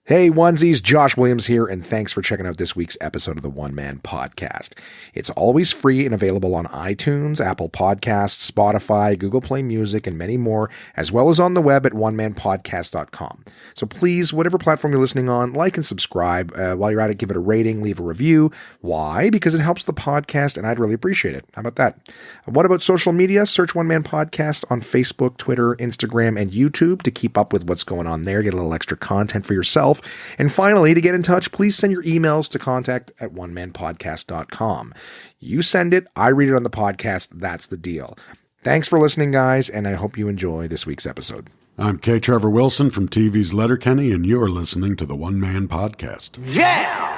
Hey onesies, Josh Williams here, and thanks for checking out this week's episode of the One Man Podcast. It's always free and available on iTunes, Apple Podcasts, Spotify, Google Play Music, and many more, as well as on the web at onemanpodcast.com. So please, whatever platform you're listening on, like and subscribe. While you're at it, give it a rating, leave a review. Why? Because it helps the podcast, and I'd really appreciate it. How about that? What about social media? Search One Man Podcast on Facebook, Twitter, Instagram, and YouTube to keep up with what's going on there. Get a little extra content for yourself. And finally, to get in touch, please send your emails to contact@onemanpodcast.com. You send it, I read it on the podcast. That's the deal. Thanks for listening, guys, and I hope you enjoy this week's episode. I'm K. Trevor Wilson from TV's Letterkenny, and you're listening to the One Man Podcast. Yeah!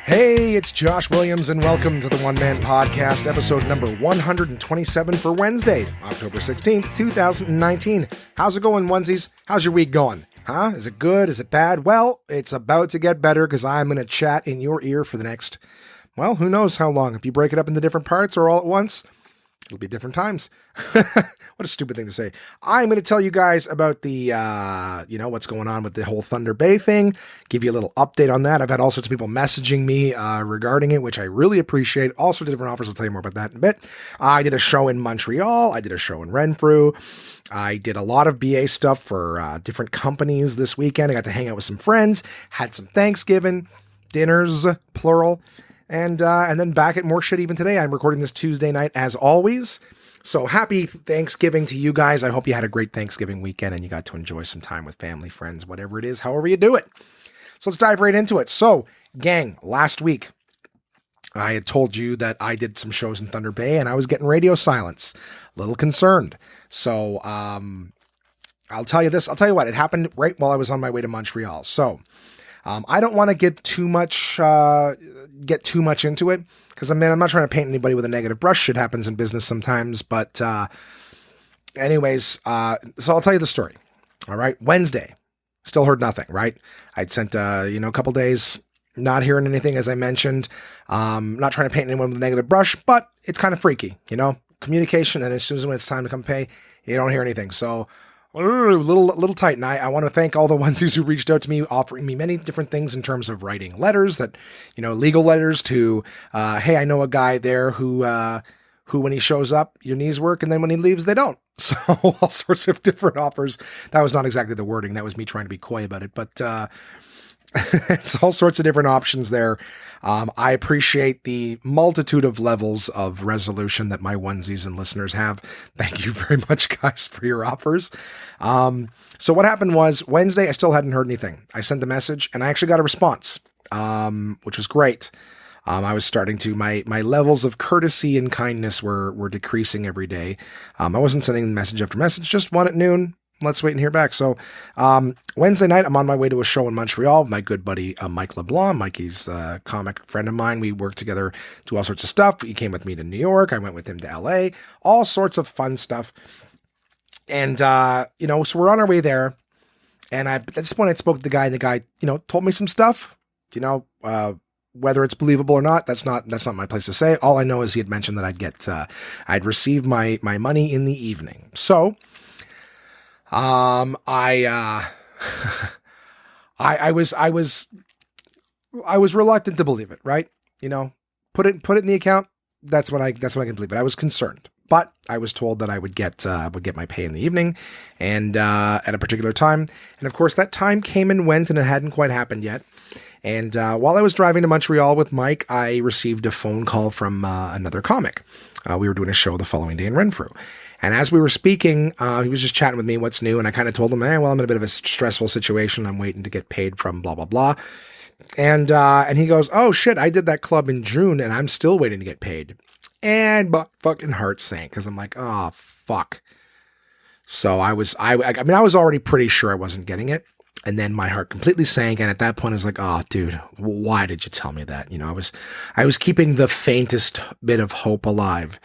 Hey, it's Josh Williams, and welcome to the One Man Podcast, episode number 127 for Wednesday, October 16th, 2019. How's it going, onesies? How's your week going? Huh? Is it good? Is it bad? Well, it's about to get better because I'm going to chat in your ear for the next, well, who knows how long. If you break it up into different parts or all at once, it'll be different times. What a stupid thing to say. I'm going to tell you guys about the, what's going on with the whole Thunder Bay thing. Give you a little update on that. I've had all sorts of people messaging me regarding it, which I really appreciate. All sorts of different offers. I'll tell you more about that in a bit. I did a show in Montreal. I did a show in Renfrew. I did a lot of BA stuff for different companies this weekend. I got to hang out with some friends, had some Thanksgiving dinners, plural. And then back at more shit even today. I'm recording this Tuesday night as always. So happy Thanksgiving to you guys. I hope you had a great Thanksgiving weekend and you got to enjoy some time with family, friends, whatever it is, however you do it. So let's dive right into it. So gang, last week I had told you that I did some shows in Thunder Bay and I was getting radio silence. A little concerned. So I'll tell you this. I'll tell you what, it happened right while I was on my way to Montreal. So I don't want to get too much into it because I'm not trying to paint anybody with a negative brush. Shit happens in business sometimes, but anyways, so I'll tell you the story. All right, Wednesday, still heard nothing. Right, I'd sent a couple days, not hearing anything as I mentioned. Not trying to paint anyone with a negative brush, but it's kind of freaky, communication. And as soon as when it's time to come pay, you don't hear anything. So. Little tight. And I want to thank all the onesies who reached out to me, offering me many different things in terms of writing letters that, legal letters to, hey, I know a guy there who when he shows up, your knees work. And then when he leaves, they don't. So all sorts of different offers. That was not exactly the wording. That was me trying to be coy about it, but, it's all sorts of different options there. I appreciate the multitude of levels of resolution that my onesies and listeners have. Thank you very much, guys, for your offers. So what happened was Wednesday, I still hadn't heard anything. I sent a message and I actually got a response, which was great. I was starting to, my levels of courtesy and kindness were decreasing every day. I wasn't sending message after message, just one at noon. Let's wait and hear back. So Wednesday night, I'm on my way to a show in Montreal with my good buddy Mike LeBlanc. Mikey's a comic friend of mine. We work together, do all sorts of stuff. He came with me to New York. I went with him to LA. All sorts of fun stuff. And, so we're on our way there. And at this point, I spoke to the guy, and the guy, told me some stuff. Whether it's believable or not, that's not my place to say. All I know is he had mentioned that I'd receive my money in the evening. So, I was reluctant to believe it, right? Put it in the account. That's when I can believe it. I was concerned, but I was told that I would get my pay in the evening and, at a particular time. And of course that time came and went and it hadn't quite happened yet. And, while I was driving to Montreal with Mike, I received a phone call from, another comic. We were doing a show the following day in Renfrew. And as we were speaking, he was just chatting with me, what's new? And I kind of told him, well, I'm in a bit of a stressful situation. I'm waiting to get paid from blah, blah, blah. And he goes, oh shit, I did that club in June and I'm still waiting to get paid. And my fucking heart sank because I'm like, oh, fuck. So I was already pretty sure I wasn't getting it. And then my heart completely sank. And at that point, I was like, oh, dude, why did you tell me that? I was keeping the faintest bit of hope alive,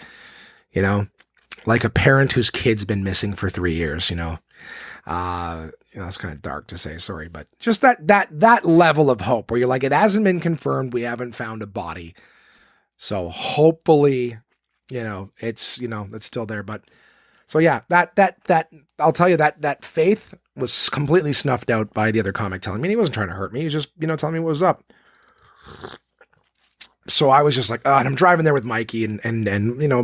like a parent whose kid's been missing for 3 years, that's kind of dark to say, sorry, but just that level of hope where you're like, it hasn't been confirmed. We haven't found a body. So hopefully, it's still there. But so yeah, that I'll tell you that faith was completely snuffed out by the other comic telling me he wasn't trying to hurt me. He was just, telling me what was up. So I was just like, and I'm driving there with Mikey and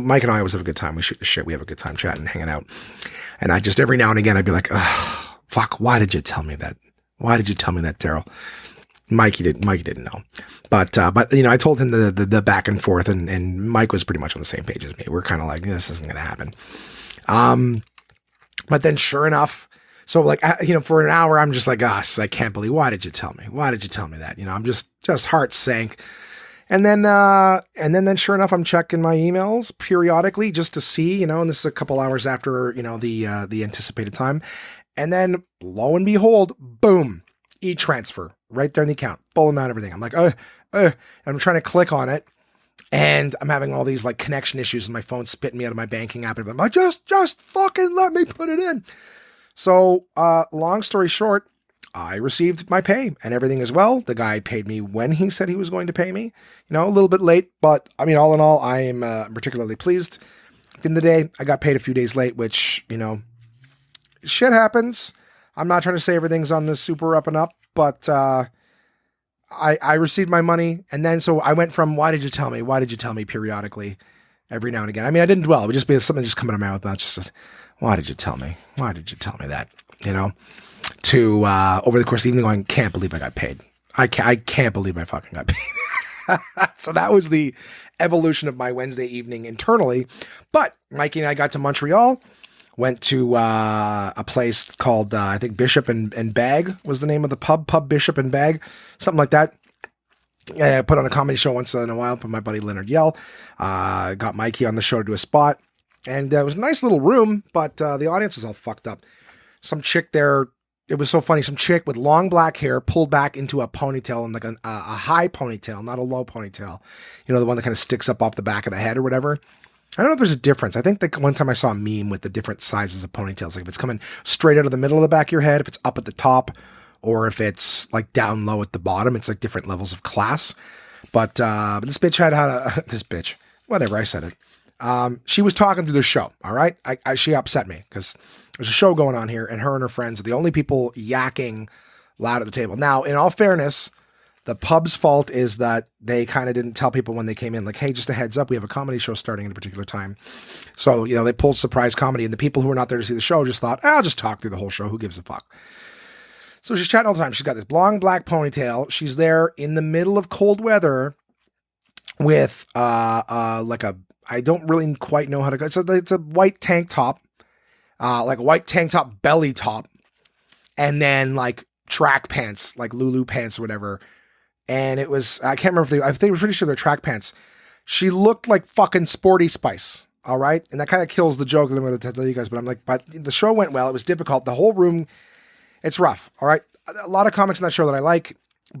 Mike and I always have a good time. We shoot the shit. We have a good time chatting and hanging out. And I just, every now and again, I'd be like, fuck, why did you tell me that? Why did you tell me that, Daryl? Mikey didn't know. But I told him the back and forth and Mike was pretty much on the same page as me. We're kind of like, this isn't going to happen. But then sure enough, so like, for an hour, I'm just like, I can't believe, why did you tell me? Why did you tell me that? I'm just heart sank. And then sure enough, I'm checking my emails periodically just to see, and this is a couple hours after, the anticipated time. And then lo and behold, boom, e-transfer right there in the account, full amount, everything. I'm like, and I'm trying to click on it and I'm having all these like connection issues and my phone's spitting me out of my banking app. And I'm like, just fucking let me put it in. So, long story short, I received my pay and everything as well. The guy paid me when he said he was going to pay me, a little bit late, but I mean, all in all, I am particularly pleased. At the end of the day, I got paid a few days late, which, shit happens. I'm not trying to say everything's on the super up and up, but I received my money. And then, so I went from, why did you tell me? Why did you tell me periodically every now and again? I mean, I didn't dwell. It would just be something just coming to my mouth, not just, why did you tell me? Why did you tell me that? To over the course of the evening going, can't believe I got paid. I can't believe I fucking got paid. So that was the evolution of my Wednesday evening internally. But Mikey and I got to Montreal, went to a place called, I think Bishop and Bag was the name of the pub Bishop and Bag, something like that. I put on a comedy show once in a while, put my buddy Leonard Yell, got Mikey on the show to do a spot. And it was a nice little room, but the audience was all fucked up. Some chick there, it was so funny. Some chick with long black hair pulled back into a ponytail, and like a high ponytail, not a low ponytail. The one that kind of sticks up off the back of the head or whatever. I don't know if there's a difference. I think that one time I saw a meme with the different sizes of ponytails. Like if it's coming straight out of the middle of the back of your head, if it's up at the top, or if it's like down low at the bottom, it's like different levels of class. But this bitch this bitch, whatever, I said it. She was talking through the show. All right. She upset me because there's a show going on here and her and her friends are the only people yakking loud at the table. Now, in all fairness, the pub's fault is that they kind of didn't tell people when they came in, like, hey, just a heads up, we have a comedy show starting at a particular time. So, they pulled surprise comedy and the people who were not there to see the show just thought, I'll just talk through the whole show. Who gives a fuck? So she's chatting all the time. She's got this long black ponytail. She's there in the middle of cold weather with like a, I don't really quite know how to go. It's a white tank top, like a white tank top belly top, and then like track pants, like Lulu pants or whatever. And it was, I can't remember I think they were pretty sure they're track pants. She looked like fucking Sporty Spice. All right. And that kind of kills the joke that I'm going to tell you guys, but I'm like, but the show went well. It was difficult. The whole room, it's rough. All right. A lot of comics in that show that I like,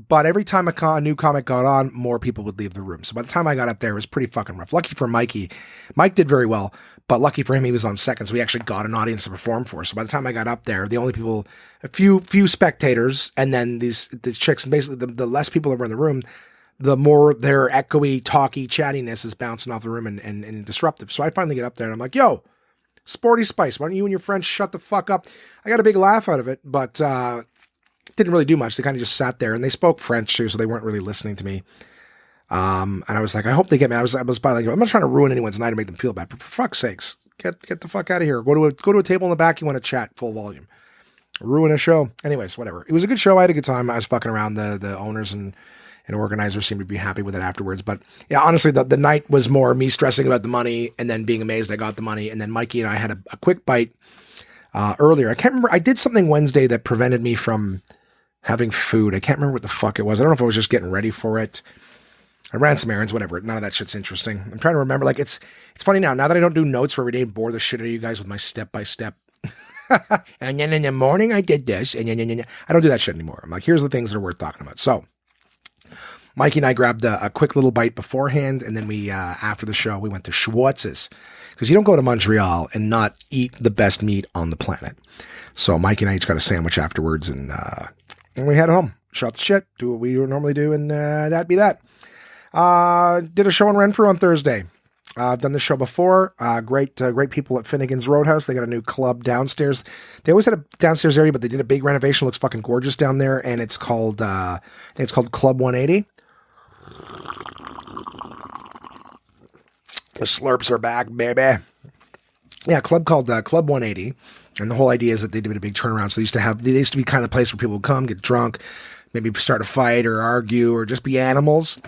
but every time a new comic got on, more people would leave the room. So by the time I got up there, it was pretty fucking rough. Lucky for Mikey, Mike did very well, but lucky for him, he was on second. So we actually got an audience to perform for. So by the time I got up there, the only people, a few spectators, and then these chicks, and basically the less people that were in the room, the more their echoey, talky chattiness is bouncing off the room and disruptive. So I finally get up there and I'm like, yo, Sporty Spice, why don't you and your friends shut the fuck up? I got a big laugh out of it, but didn't really do much. They kind of just sat there and they spoke French too, so they weren't really listening to me. And I was like, I hope they get me. I was probably like, I'm not trying to ruin anyone's night or make them feel bad, but for fuck's sakes, get the fuck out of here. Go to a table in the back. You want to chat full volume. Ruin a show. Anyways, whatever. It was a good show. I had a good time. I was fucking around. The owners and organizers seemed to be happy with it afterwards. But yeah, honestly, the night was more me stressing about the money and then being amazed I got the money. And then Mikey and I had a quick bite earlier. I can't remember. I did something Wednesday that prevented me from having food. I can't remember what the fuck it was. I don't know if I was just getting ready for it. I ran some errands, whatever. None of that shit's interesting. I'm trying to remember. Like, it's funny now that I don't do notes for every day and bore the shit out of you guys with my step-by-step. And then in the morning I did this. And then I don't do that shit anymore. I'm like, here's the things that are worth talking about. So Mikey and I grabbed a quick little bite beforehand. And then we, after the show, we went to Schwartz's. Because you don't go to Montreal and not eat the best meat on the planet. So Mikey and I each got a sandwich afterwards and we head home, shot the shit, do what we normally do, and that'd be that. Did a show in Renfrew on Thursday. I've done this show before. Great people at Finnegan's Roadhouse. They got a new club downstairs. They always had a downstairs area, but they did a big renovation. Looks fucking gorgeous down there, and it's called I think it's called Club 180. The slurps are back, baby. Yeah, club called Club 180, and the whole idea is that they did a big turnaround. So they used to be kind of a place where people would come, get drunk, maybe start a fight or argue or just be animals.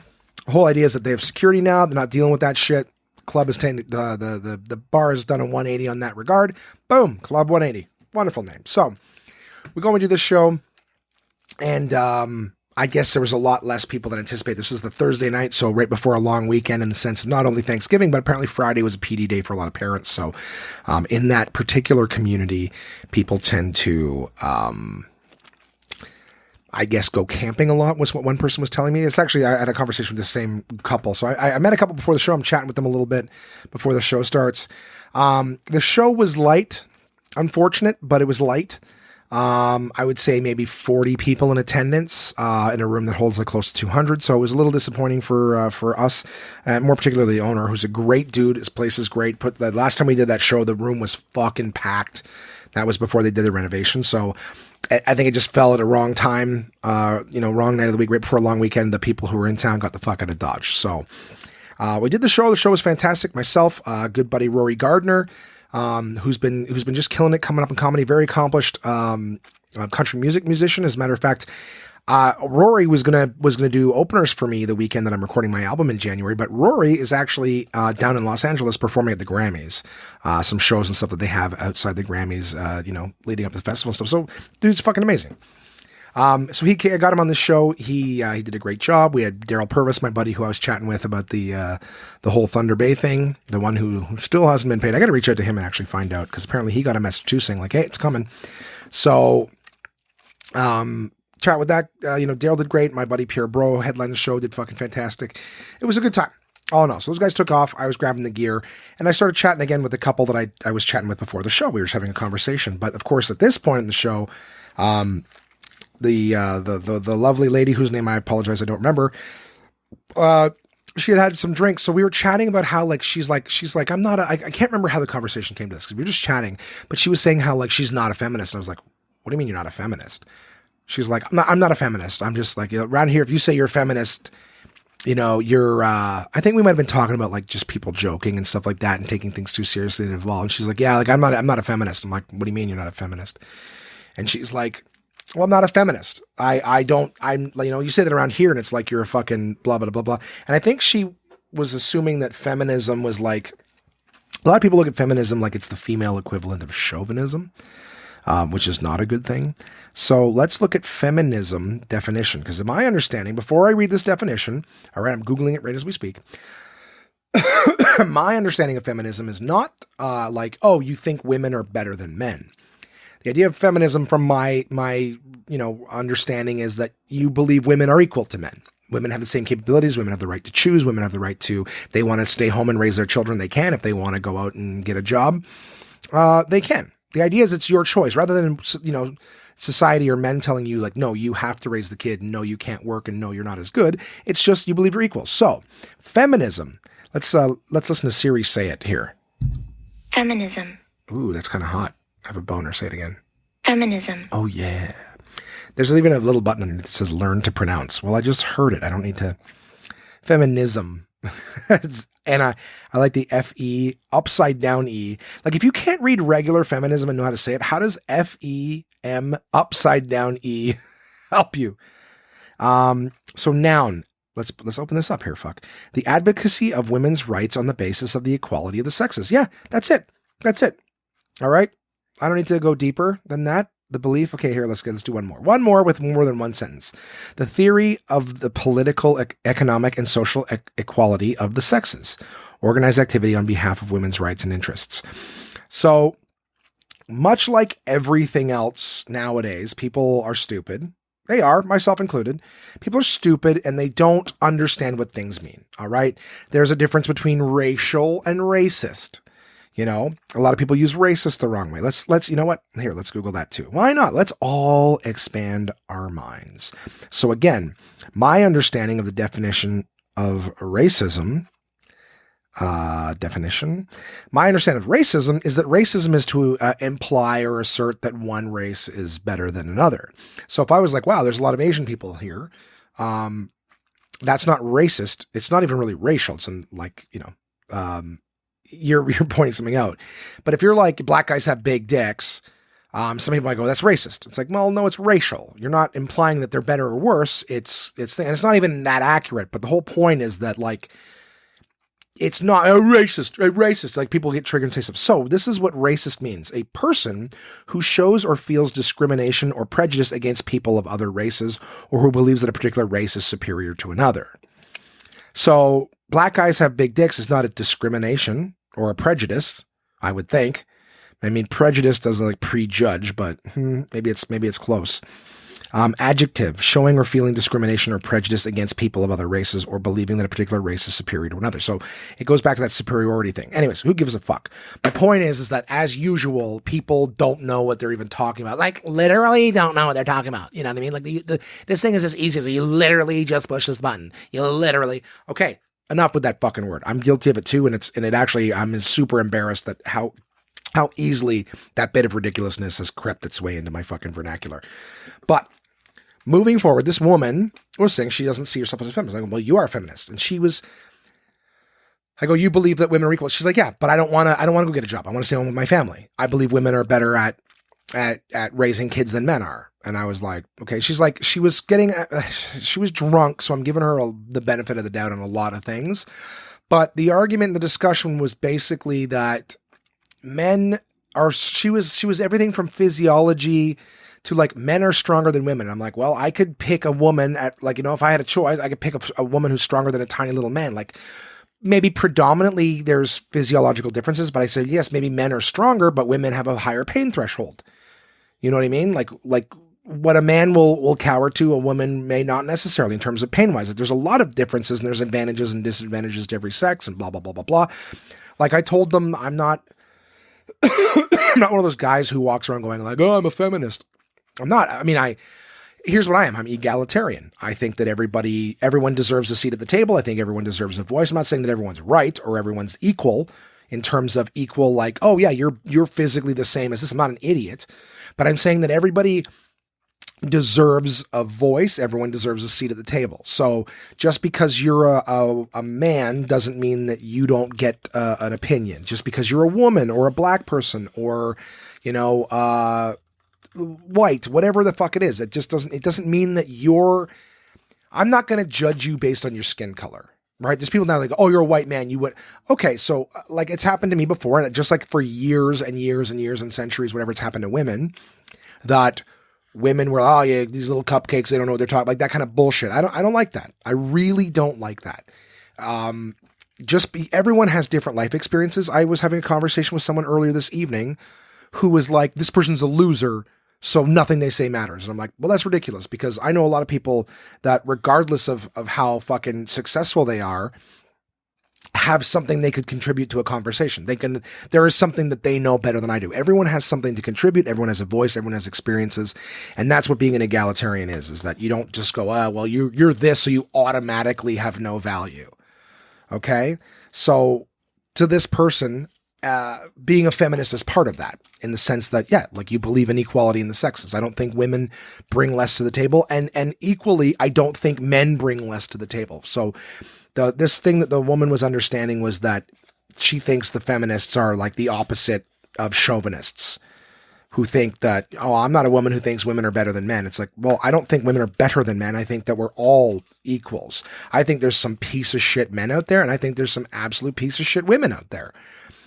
The whole idea is that they have security now. They're not dealing with that shit. Club is the bar has done a 180 on that regard. Boom, Club 180. Wonderful name. So we go and do this show, and I guess there was a lot less people than anticipated. This was the Thursday night, so right before a long weekend in the sense of not only Thanksgiving, but apparently Friday was a PD day for a lot of parents. So in that particular community, people tend to, I guess, go camping a lot was what one person was telling me. It's actually, I had a conversation with the same couple. So I met a couple before the show. I'm chatting with them a little bit before the show starts. The show was light, unfortunate, but it was light. I would say maybe 40 people in attendance, in a room that holds like close to 200. So it was a little disappointing for us, more particularly the owner, who's a great dude. His place is great. The last time we did that show, the room was fucking packed. That was before they did the renovation. So I think it just fell at a wrong time, wrong night of the week, right before a long weekend. The people who were in town got the fuck out of Dodge. So, we did the show. The show was fantastic. Myself, good buddy, Rory Gardner, who's been just killing it, coming up in comedy, very accomplished, country music musician. As a matter of fact, Rory was gonna do openers for me the weekend that I'm recording my album in January, but Rory is actually down in Los Angeles performing at the Grammys, some shows and stuff that they have outside the Grammys, leading up to the festival and stuff. So dude's fucking amazing. So I got him on this show. He did a great job. We had Daryl Purvis, my buddy, who I was chatting with about the whole Thunder Bay thing, the one who still hasn't been paid. I got to reach out to him and actually find out, because apparently he got a message too saying like, hey, it's coming. So, chat with that. Daryl did great. My buddy Pierre Bro headlined the show, did fucking fantastic. It was a good time. All in all. So those guys took off. I was grabbing the gear, and I started chatting again with the couple that I was chatting with before the show. We were just having a conversation. But of course, at this point in the show, the lovely lady whose name I apologize, I don't remember, she had some drinks. So we were chatting about how she's like, I can't remember how the conversation came to this, because we were just chatting, but she was saying how she's not a feminist. And I was like, what do you mean you're not a feminist? She's like, I'm not a feminist. I'm just like, around here, if you say you're a feminist, you're, I think we might've been talking about just people joking and stuff like that and taking things too seriously and involved. And she's like, yeah, I'm not a feminist. I'm like, what do you mean you're not a feminist? And she's like, well, I'm not a feminist. You say that around here and it's like you're a fucking blah, blah, blah, blah. And I think she was assuming that feminism was like, a lot of people look at feminism like it's the female equivalent of chauvinism, which is not a good thing. So let's look at feminism definition, because in my understanding, before I read this definition, all right, I'm Googling it right as we speak. My understanding of feminism is not you think women are better than men. The idea of feminism from my understanding is that you believe women are equal to men. Women have the same capabilities. Women have the right to choose. Women have the right to, if they want to stay home and raise their children, they can. If they want to go out and get a job, they can. The idea is it's your choice, rather than, society or men telling you no, you have to raise the kid. No, you can't work, and no, you're not as good. It's just, you believe you're equal. So feminism, let's listen to Siri say it here. Feminism. Ooh, that's kind of hot. I have a boner. Say it again. Feminism. Oh, yeah. There's even a little button underneath that says learn to pronounce. Well, I just heard it. I don't need to. Feminism. And I like the F-E, upside down E. If you can't read regular feminism and know how to say it, how does F-E-M, upside down E, help you? So noun. Let's open this up here, fuck. The advocacy of women's rights on the basis of the equality of the sexes. Yeah, that's it. All right. I don't need to go deeper than that. The belief. Okay, here, let's do one more. One more with more than one sentence. The theory of the political, economic, and social equality of the sexes. Organized activity on behalf of women's rights and interests. So, much like everything else nowadays, people are stupid. They are, myself included. People are stupid and they don't understand what things mean. All right. There's a difference between racial and racist. A lot of people use racist the wrong way. Let's, you know what? Here, let's Google that too. Why not? Let's all expand our minds. So again, my understanding of the definition of racism, definition. My understanding of racism is that racism is to imply or assert that one race is better than another. So if I was like, wow, there's a lot of Asian people here, that's not racist. It's not even really racial. It's like, you're pointing something out. But if you're like, black guys have big dicks, some people might go, that's racist. It's like, well, no, it's racial. You're not implying that they're better or worse. And it's not even that accurate. But the whole point is that, like, it's not a racist. Like, people get triggered and say stuff. So this is what racist means. A person who shows or feels discrimination or prejudice against people of other races, or who believes that a particular race is superior to another. So black guys have big dicks is not a discrimination or a prejudice, I would think. I mean, prejudice doesn't like prejudge, but maybe it's close. Adjective, showing or feeling discrimination or prejudice against people of other races, or believing that a particular race is superior to another. So it goes back to that superiority thing. Anyways, who gives a fuck? My point is that as usual, people don't know what they're even talking about. Like, literally don't know what they're talking about. You know what I mean? Like, this thing is as easy as you literally just push this button. You literally, okay, enough with that fucking word. I'm guilty of it too, and it actually, I'm super embarrassed that how easily that bit of ridiculousness has crept its way into my fucking vernacular. But moving forward, this woman was saying she doesn't see herself as a feminist. I go, well, you are a feminist. And I go, you believe that women are equal? She's like, yeah, but I don't want to go get a job. I want to stay home with my family. I believe women are better at raising kids than men are. And I was like, okay. She's like, she was drunk. So I'm giving her the benefit of the doubt on a lot of things. But the argument, the discussion was basically that she was everything from physiology to like men are stronger than women. I'm like, well, I could pick a woman at, like, if I had a choice, I could pick a woman who's stronger than a tiny little man. Like, maybe predominantly there's physiological differences, but I said, yes, maybe men are stronger, but women have a higher pain threshold. You know what I mean? Like what a man will cower to, a woman may not necessarily in terms of pain wise. There's a lot of differences, and there's advantages and disadvantages to every sex and blah, blah, blah, blah, blah. Like, I told them I'm not one of those guys who walks around going like, oh, I'm a feminist. I'm not. I mean, here's what I am. I'm egalitarian. I think that everyone deserves a seat at the table. I think everyone deserves a voice. I'm not saying that everyone's right or everyone's equal in terms of equal, like, oh yeah, you're physically the same as this. I'm not an idiot, but I'm saying that everybody deserves a voice. Everyone deserves a seat at the table. So just because you're a man doesn't mean that you don't get an opinion. Just because you're a woman or a black person or, white, whatever the fuck it is, it doesn't mean that I'm not going to judge you based on your skin color, right? There's people now like, oh, you're a white man. You would, okay. So like, it's happened to me before. And just like for years and years and years and centuries, whatever, it's happened to women, that women were, oh yeah, these little cupcakes, they don't know what they're talking, like that kind of bullshit. I don't like that. I really don't like that. Everyone has different life experiences. I was having a conversation with someone earlier this evening who was like, this person's a loser, so nothing they say matters. And I'm like, well, that's ridiculous, because I know a lot of people that regardless of how fucking successful they are, have something they could contribute to a conversation. There is something that they know better than I do. Everyone has something to contribute. Everyone has a voice. Everyone has experiences. And that's what being an egalitarian is that you don't just go, well, you're this, so you automatically have no value. Okay. So to this person, being a feminist is part of that, in the sense that, yeah, like, you believe in equality in the sexes. I don't think women bring less to the table, and equally, I don't think men bring less to the table. So this thing that the woman was understanding was that she thinks the feminists are like the opposite of chauvinists, who think that, oh, I'm not a woman who thinks women are better than men. It's like, well, I don't think women are better than men. I think that we're all equals. I think there's some piece of shit men out there, and I think there's some absolute piece of shit women out there.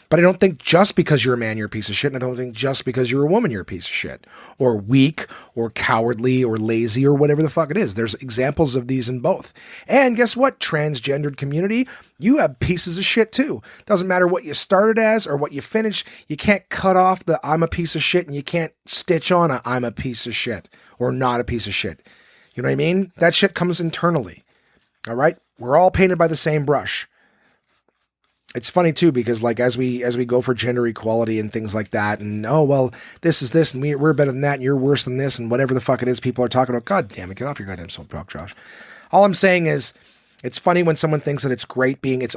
But I don't think just because you're a man, you're a piece of shit. And I don't think just because you're a woman, you're a piece of shit, or weak or cowardly or lazy or whatever the fuck it is. There's examples of these in both. And guess what? Transgendered community, you have pieces of shit too. Doesn't matter what you started as or what you finished. You can't cut off the I'm a piece of shit, and you can't stitch on a I'm a piece of shit or not a piece of shit. You know what I mean? That shit comes internally. All right. We're all painted by the same brush. It's funny too, because like, as we go for gender equality and things like that, and, oh, well, this is this, and we're better than that, and you're worse than this, and whatever the fuck it is people are talking about. God damn it. Get off your goddamn soapbox, Josh. All I'm saying is It's funny when someone thinks that it's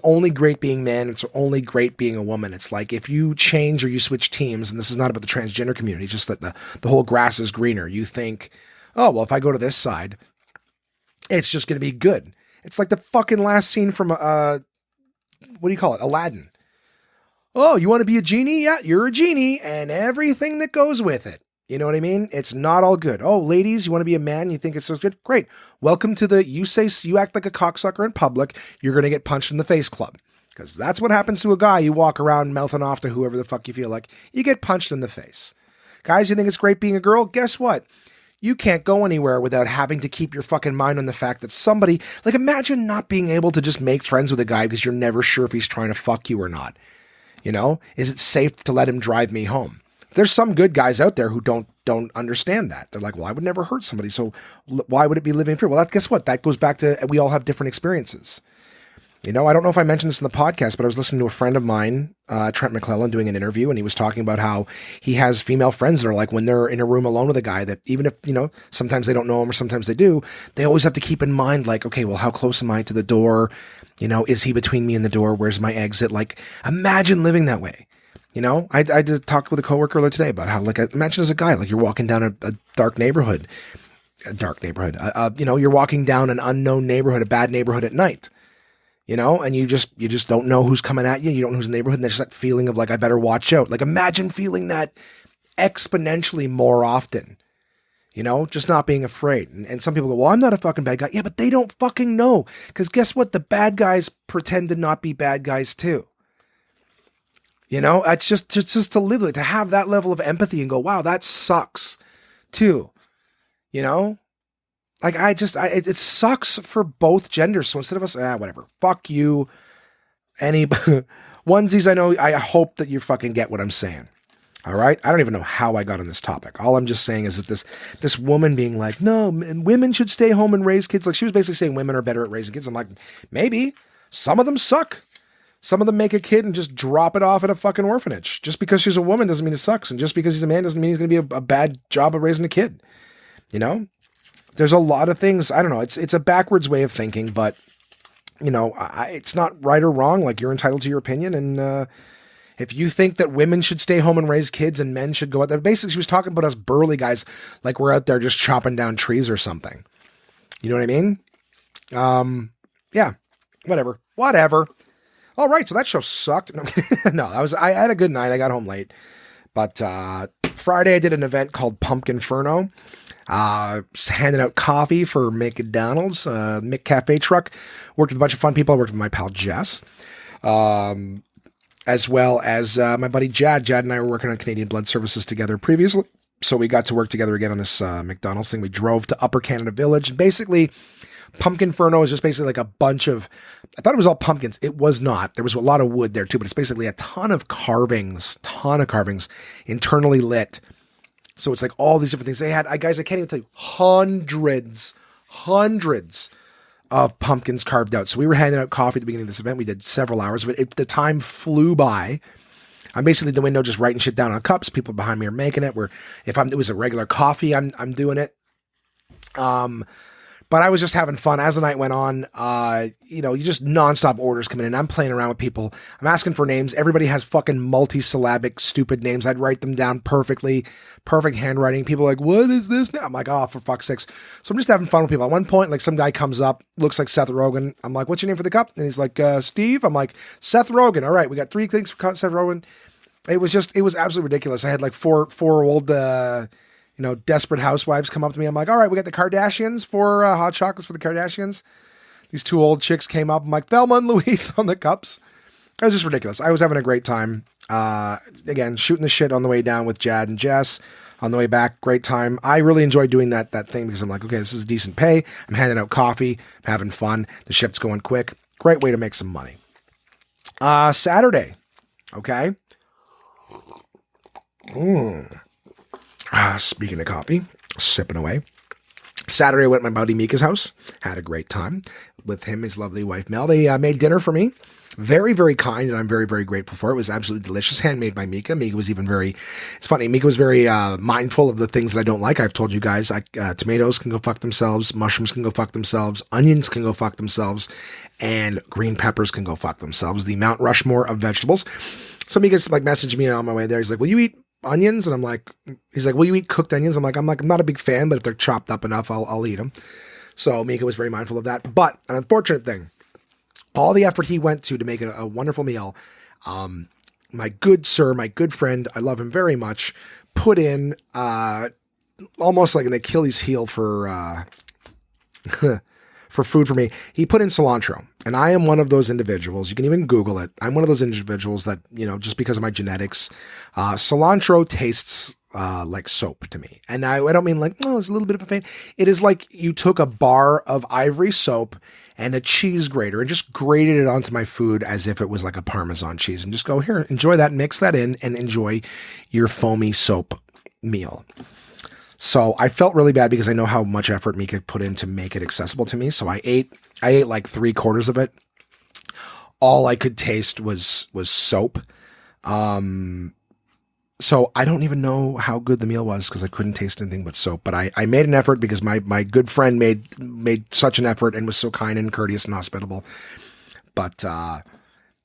only great being man, it's only great being a woman. It's like if you change or you switch teams, and this is not about the transgender community, it's just that the whole grass is greener. You think, oh, well, if I go to this side, it's just going to be good. It's like the fucking last scene from, what do you call it? Aladdin. Oh, you want to be a genie? Yeah, you're a genie and everything that goes with it. You know what I mean? It's not all good. Oh, ladies, you want to be a man? You think it's so good? Great. Welcome to you act like a cocksucker in public, you're going to get punched in the face club. Because that's what happens to a guy. You walk around mouthing off to whoever the fuck you feel like. You get punched in the face. Guys, you think it's great being a girl? Guess what? You can't go anywhere without having to keep your fucking mind on the fact that somebody, like imagine not being able to just make friends with a guy because you're never sure if he's trying to fuck you or not. You know, is it safe to let him drive me home? There's some good guys out there who don't understand that. They're like, well, I would never hurt somebody. So why would it be living free? Well, guess what? That goes back to, we all have different experiences. You know, I don't know if I mentioned this in the podcast, but I was listening to a friend of mine, Trent McClellan, doing an interview, and he was talking about how he has female friends that are like, when they're in a room alone with a guy, that even if, you know, sometimes they don't know him or sometimes they do, they always have to keep in mind, like, okay, well, how close am I to the door? You know, is he between me and the door? Where's my exit? Like, imagine living that way. You know, I did talk with a coworker earlier today about how, like, imagine as a guy, like you're walking down a dark neighborhood, you know, you're walking down an unknown neighborhood, a bad neighborhood at night. You know, and you just don't know who's coming at you. You don't know who's in the neighborhood. And there's that feeling of like, I better watch out. Like imagine feeling that exponentially more often, you know, just not being afraid. And some people go, well, I'm not a fucking bad guy. Yeah, but they don't fucking know. Because guess what? The bad guys pretend to not be bad guys too. You know, it's just to live with it, to have that level of empathy and go, wow, that sucks too. You know? Like, it sucks for both genders. So instead of us, whatever, fuck you, any onesies, I hope that you fucking get what I'm saying. All right. I don't even know how I got on this topic. All I'm just saying is that this woman being like, no, women should stay home and raise kids. Like she was basically saying women are better at raising kids. I'm like, maybe some of them suck. Some of them make a kid and just drop it off at a fucking orphanage. Just because she's a woman doesn't mean it sucks. And just because he's a man doesn't mean he's going to be a bad job of raising a kid. You know? There's a lot of things, I don't know, it's a backwards way of thinking, but, you know, it's not right or wrong. Like, you're entitled to your opinion, and if you think that women should stay home and raise kids and men should go out there, basically she was talking about us burly guys like we're out there just chopping down trees or something. You know what I mean? Yeah, whatever. All right, so that show sucked. No, I had a good night. I got home late. But Friday I did an event called Pumpkinferno. Handing out coffee for McDonald's, McCafe truck. Worked with a bunch of fun people. I worked with my pal Jess, as well as my buddy Jad. Jad and I were working on Canadian Blood Services together previously, so we got to work together again on this McDonald's thing. We drove to Upper Canada Village, and basically Pumpkinferno is just basically like a bunch of, I thought it was all pumpkins. It was not. There was a lot of wood there too, but it's basically a ton of carvings, internally lit. So it's like all these different things. They had, guys, I can't even tell you, hundreds of pumpkins carved out. So we were handing out coffee at the beginning of this event. We did several hours of it. The time flew by. I'm basically at the window just writing shit down on cups. People behind me are making it. It was a regular coffee, I'm doing it. But I was just having fun as the night went on. You know, you just nonstop orders coming in. I'm playing around with people. I'm asking for names. Everybody has fucking multi-syllabic, stupid names. I'd write them down perfectly. Perfect handwriting. People are like, what is this now? I'm like, oh, for fuck's sakes. So I'm just having fun with people. At one point, like some guy comes up, looks like Seth Rogen. I'm like, what's your name for the cup? And he's like, Steve. I'm like, Seth Rogen. All right, we got 3 things for Seth Rogen. It was absolutely ridiculous. I had like four old, desperate housewives come up to me. I'm like, all right, we got the Kardashians, 4 hot chocolates for the Kardashians. These 2 old chicks came up. I'm like, Thelma and Louise on the cups. It was just ridiculous. I was having a great time. Again, shooting the shit on the way down with Jad and Jess. On the way back, great time. I really enjoyed doing that thing because I'm like, okay, this is decent pay. I'm handing out coffee. I'm having fun. The shift's going quick. Great way to make some money. Saturday. Okay. Speaking of coffee, sipping away. Saturday, I went to my buddy Mika's house. Had a great time with him, his lovely wife, Mel. They made dinner for me. Very, very kind, and I'm very, very grateful for it. It was absolutely delicious, handmade by Mika. Mika was even it's funny, Mika was very mindful of the things that I don't like. I've told you guys, tomatoes can go fuck themselves, mushrooms can go fuck themselves, onions can go fuck themselves, and green peppers can go fuck themselves. The Mount Rushmore of vegetables. So Mika's like messaged me on my way there. He's like, will you eat onions? And I'm like, he's like, will you eat cooked onions? I'm like, I'm not a big fan, but if they're chopped up enough, I'll eat them. So Mika was very mindful of that. But an unfortunate thing, all the effort he went to make a wonderful meal, my good sir, my good friend, I love him very much, put in almost like an Achilles heel for food for me. He put in cilantro, and I am one of those individuals. You can even Google it. I'm one of those individuals that, just because of my genetics, cilantro tastes like soap to me. And I don't mean like, it's a little bit of a pain. It is like you took a bar of ivory soap and a cheese grater and just grated it onto my food as if it was like a Parmesan cheese, and just go, here, enjoy that, mix that in, and enjoy your foamy soap meal. So I felt really bad because I know how much effort Mika put in to make it accessible to me. So I ate like 3/4 of it. All I could taste was soap. So I don't even know how good the meal was because I couldn't taste anything but soap. But I made an effort because my good friend made such an effort and was so kind and courteous and hospitable. But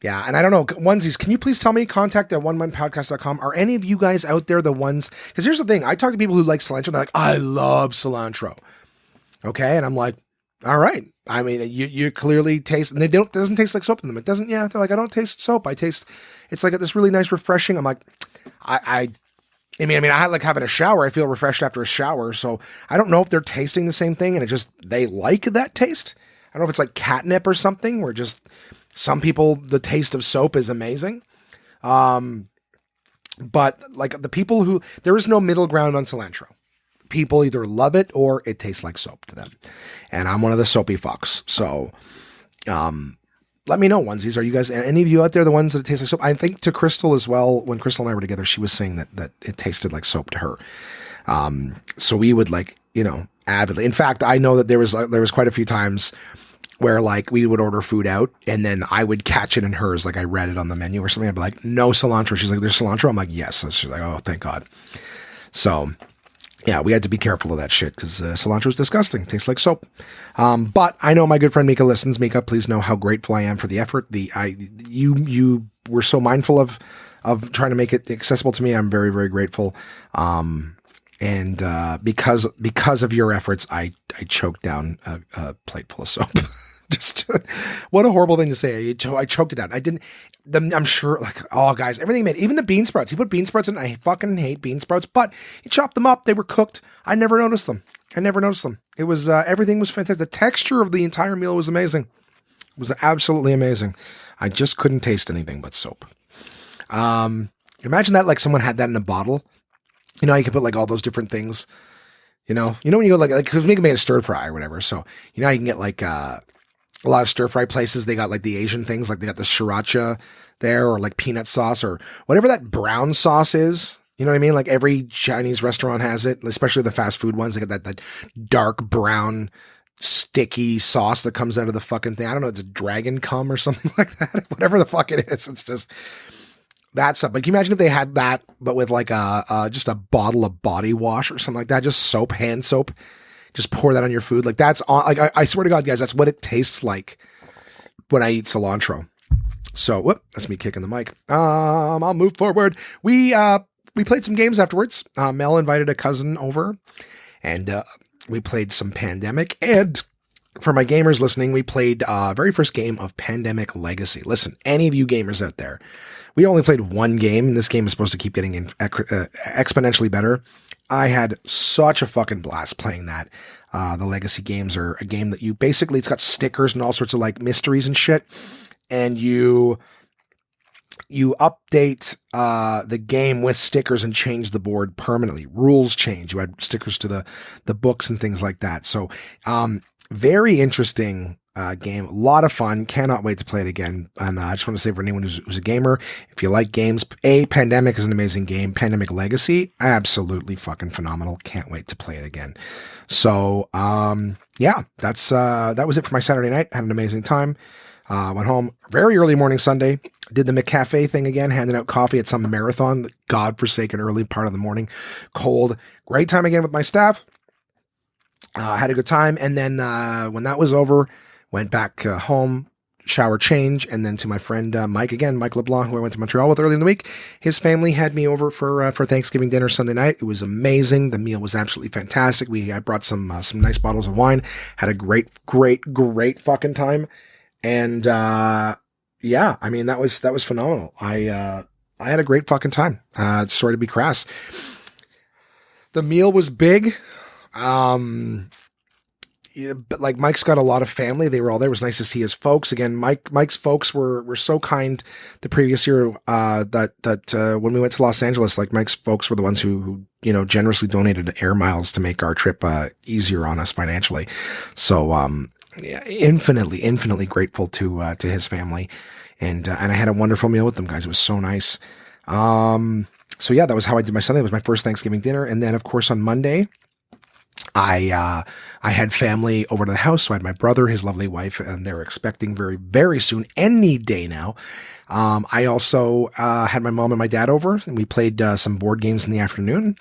yeah, and I don't know, onesies, can you please tell me, contact at onemanpodcast.com. Are any of you guys out there the ones? Because here's the thing, I talk to people who like cilantro. They're like, I love cilantro. Okay, and I'm like, all right. I mean, you clearly taste, and it doesn't taste like soap to them. It doesn't. Yeah, they're like, I don't taste soap. It's like this really nice, refreshing. I'm like, I mean, I like having a shower. I feel refreshed after a shower. So I don't know if they're tasting the same thing, and they like that taste. I don't know if it's like catnip or something, where just some people, the taste of soap is amazing. But like the people there is no middle ground on cilantro. People either love it or it tastes like soap to them. And I'm one of the soapy fucks. So, let me know, onesies. Are you guys, any of you out there, the ones that taste like soap? I think to Crystal as well, when Crystal and I were together, she was saying that it tasted like soap to her. So we would avidly. In fact, I know that there was quite a few times where like we would order food out and then I would catch it in hers. Like I read it on the menu or something. I'd be like, no cilantro. She's like, there's cilantro. I'm like, yes. So she's like, oh, thank God. So yeah, we had to be careful of that shit because cilantro is disgusting. Tastes like soap. But I know my good friend Mika listens. Mika, please know how grateful I am for the effort. You were so mindful of trying to make it accessible to me. I'm very, very grateful. And because of your efforts, I choked down a plate full of soap. Just what a horrible thing to say. I choked it down. I'm sure, like, oh guys, everything made, even the bean sprouts. He put bean sprouts in. I fucking hate bean sprouts, but he chopped them up. They were cooked. I never noticed them. It was, everything was fantastic. The texture of the entire meal was amazing. It was absolutely amazing. I just couldn't taste anything but soap. Imagine that, like someone had that in a bottle. You know, you could put like all those different things, when you go like, cause we made a stir fry or whatever. So, you can get like, a lot of stir fry places, they got like the Asian things, like they got the sriracha there or like peanut sauce or whatever that brown sauce is. You know what I mean? Like every Chinese restaurant has it, especially the fast food ones. They got that dark brown sticky sauce that comes out of the fucking thing. I don't know. It's a dragon cum or something like that. Whatever the fuck it is. It's just that stuff. Like, can you imagine if they had that, but with like just a bottle of body wash or something like that? Just soap, hand soap. Just pour that on your food. Like that's on, like, I swear to God, guys, that's what it tastes like when I eat cilantro. So, that's me kicking the mic. I'll move forward. We played some games afterwards. Mel invited a cousin over and, we played some Pandemic. And for my gamers listening, we played, very first game of Pandemic Legacy. Listen, any of you gamers out there, we only played one game. This game is supposed to keep getting exponentially better. I had such a fucking blast playing that. The Legacy games are a game that it's got stickers and all sorts of like mysteries and shit. And you update, the game with stickers and change the board permanently. Rules change. You add stickers to the books and things like that. So, very interesting, game. A lot of fun. Cannot wait to play it again. And I just want to say for anyone who's a gamer, if you like games, Pandemic is an amazing game. Pandemic Legacy, absolutely fucking phenomenal. Can't wait to play it again. So, yeah, that was it for my Saturday night. Had an amazing time. Went home very early morning Sunday. Did the McCafe thing again, handing out coffee at some marathon, godforsaken early part of the morning. Cold. Great time again with my staff. Had a good time. And then when that was over, went back home, shower change, and then to my friend Mike LeBlanc, who I went to Montreal with early in the week. His family had me over for Thanksgiving dinner Sunday night. It was amazing. The meal was absolutely fantastic. I brought some nice bottles of wine. Had a great fucking time. And yeah, I mean that was phenomenal. I had a great fucking time. Sorry to be crass. The meal was big. Yeah, but like Mike's got a lot of family. They were all there. It was nice to see his folks again. Mike's folks were so kind the previous year that when we went to Los Angeles, like Mike's folks were the ones who generously donated air miles to make our trip easier on us financially. So yeah, infinitely grateful to his family, and I had a wonderful meal with them, guys. It was so nice. So yeah, that was how I did my Sunday. It was my first Thanksgiving dinner, and then of course on Monday, I had family over to the house. So I had my brother, his lovely wife, and they're expecting very, very soon, any day now. I also had my mom and my dad over, and we played some board games in the afternoon.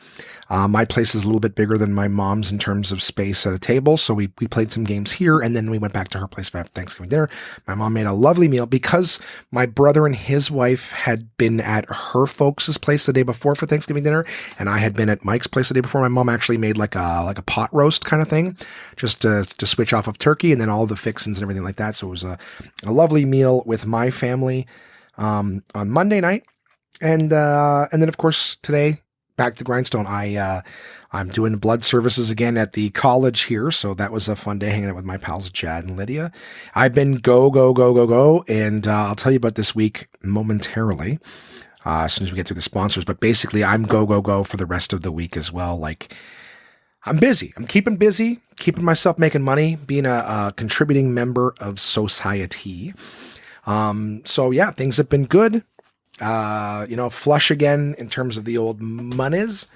My place is a little bit bigger than my mom's in terms of space at a table, so we played some games here, and then we went back to her place for Thanksgiving dinner. My mom made a lovely meal because my brother and his wife had been at her folks' place the day before for Thanksgiving dinner, and I had been at Mike's place the day before. My mom actually made like a pot roast kind of thing, just to switch off of turkey, and then all the fixings and everything like that. So it was a lovely meal with my family on Monday night, and then of course today, back to the grindstone. I'm doing blood services again at the college here, so that was a fun day hanging out with my pals Jad and Lydia. I've been go, and I'll tell you about this week momentarily as soon as we get through the sponsors. But basically, I'm go for the rest of the week as well. Like, I'm busy. I'm keeping busy, keeping myself making money, being a contributing member of society. So yeah, things have been good. Flush again in terms of the old monies.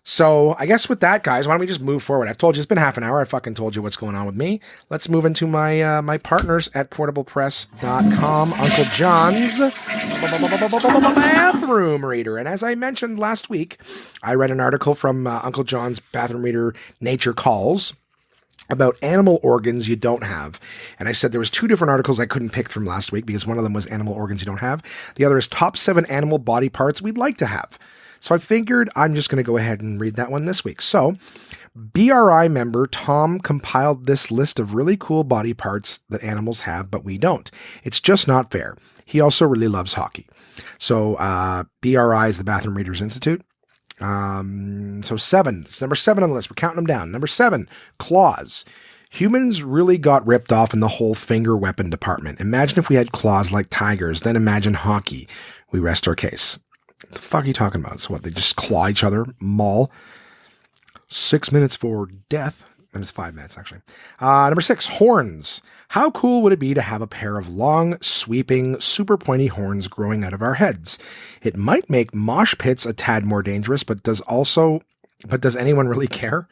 So I guess with that, guys, why don't we just move forward? I've told you it's been half an hour. I fucking told you what's going on with me. Let's move into my partners at portablepress.com, Uncle John's Bathroom Reader. And as I mentioned last week, I read an article from Uncle John's Bathroom Reader, Nature Calls, about animal organs you don't have. And I said there was two different articles I couldn't pick from last week because one of them was animal organs you don't have. The other is top 7 animal body parts we'd like to have. So I figured I'm just going to go ahead and read that one this week. So BRI member Tom compiled this list of really cool body parts that animals have, but we don't. It's just not fair. He also really loves hockey. So BRI is the Bathroom Readers Institute. So 7, it's number 7 on the list. We're counting them down. Number 7, claws. Humans really got ripped off in the whole finger weapon department. Imagine if we had claws like tigers, then imagine hockey. We rest our case. What the fuck are you talking about? So what, they just claw each other, maul? 6 minutes for death. And it's 5 minutes, actually. Number 6, horns. How cool would it be to have a pair of long, sweeping, super pointy horns growing out of our heads? It might make mosh pits a tad more dangerous, but does anyone really care?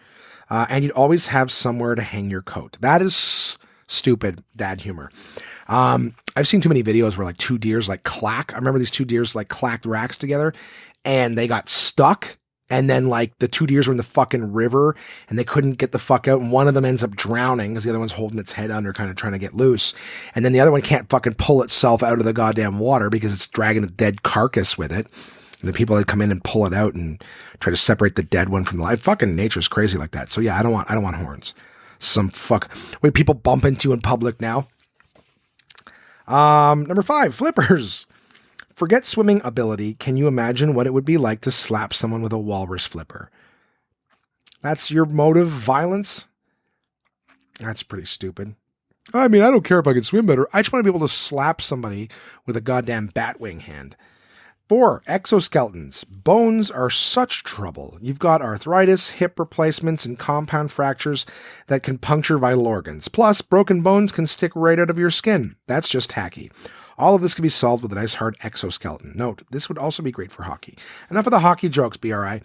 And you'd always have somewhere to hang your coat. That is stupid dad humor. I've seen too many videos where like 2 deers like clack. I remember these 2 deers like clacked racks together and they got stuck. And then like the 2 deers were in the fucking river and they couldn't get the fuck out. And one of them ends up drowning because the other one's holding its head under, kind of trying to get loose. And then the other one can't fucking pull itself out of the goddamn water because it's dragging a dead carcass with it. And the people that come in and pull it out and try to separate the dead one from the live. Fucking nature's crazy like that. So yeah, I don't want horns. Wait, people bump into you in public now. Number 5, flippers. Forget swimming ability. Can you imagine what it would be like to slap someone with a walrus flipper? That's your motive, violence? That's pretty stupid. I mean, I don't care if I can swim better. I just want to be able to slap somebody with a goddamn batwing hand. 4, exoskeletons. Bones are such trouble. You've got arthritis, hip replacements, and compound fractures that can puncture vital organs. Plus, broken bones can stick right out of your skin. That's just tacky. All of this can be solved with a nice hard exoskeleton. Note, this would also be great for hockey. Enough of the hockey jokes, BRI.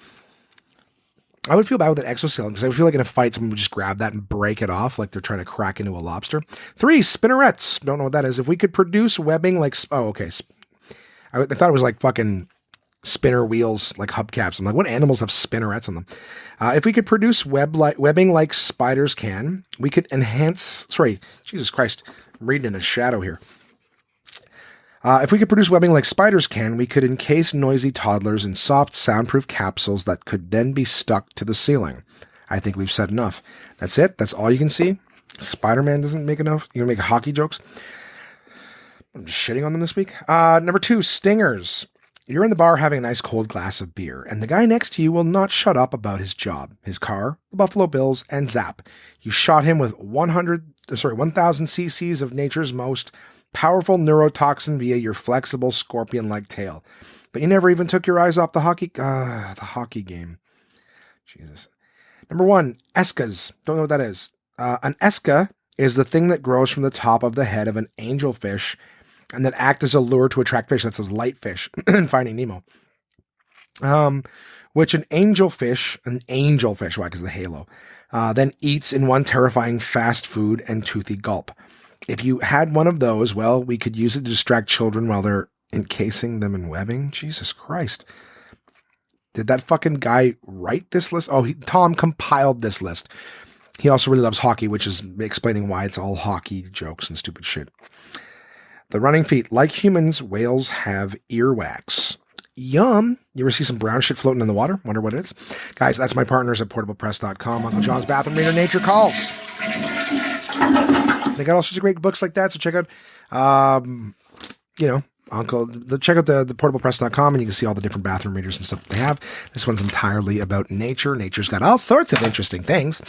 I would feel bad with an exoskeleton because I would feel like in a fight, someone would just grab that and break it off like they're trying to crack into a lobster. 3, spinnerets. Don't know what that is. If we could produce webbing like... Oh, okay. I thought it was like fucking spinner wheels, like hubcaps. I'm like, what animals have spinnerets on them? If we could produce webbing like spiders can, we could enhance... Sorry, Jesus Christ. I'm reading in a shadow here. If we could produce webbing like spiders can, we could encase noisy toddlers in soft, soundproof capsules that could then be stuck to the ceiling. I think we've said enough. That's it. That's all you can see. Spider-Man doesn't make enough. You're going to make hockey jokes? I'm just shitting on them this week. Number 2, stingers. You're in the bar having a nice cold glass of beer, and the guy next to you will not shut up about his job, his car, the Buffalo Bills, and zap. You shot him with 1,000 cc's of nature's most powerful neurotoxin via your flexible scorpion-like tail. But you never even took your eyes off the hockey game. Jesus. Number 1, escas. Don't know what that is. An esca is the thing that grows from the top of the head of an angelfish and that act as a lure to attract fish. That's those light fish in Finding Nemo. Which an angelfish, why? Because of the halo, then eats in one terrifying fast food and toothy gulp. If you had one of those, well, we could use it to distract children while they're encasing them in webbing. Jesus Christ. Did that fucking guy write this list? Oh, Tom compiled this list. He also really loves hockey, which is explaining why it's all hockey jokes and stupid shit. The running feet. Like humans, whales have earwax. Yum. You ever see some brown shit floating in the water? Wonder what it is? Guys, that's my partners at portablepress.com. Uncle John's Bathroom Reader, Nature Calls. They got all sorts of great books like that, so check out, check out the portablepress.com and you can see all the different bathroom readers and stuff that they have. This one's entirely about nature. Nature's got all sorts of interesting things.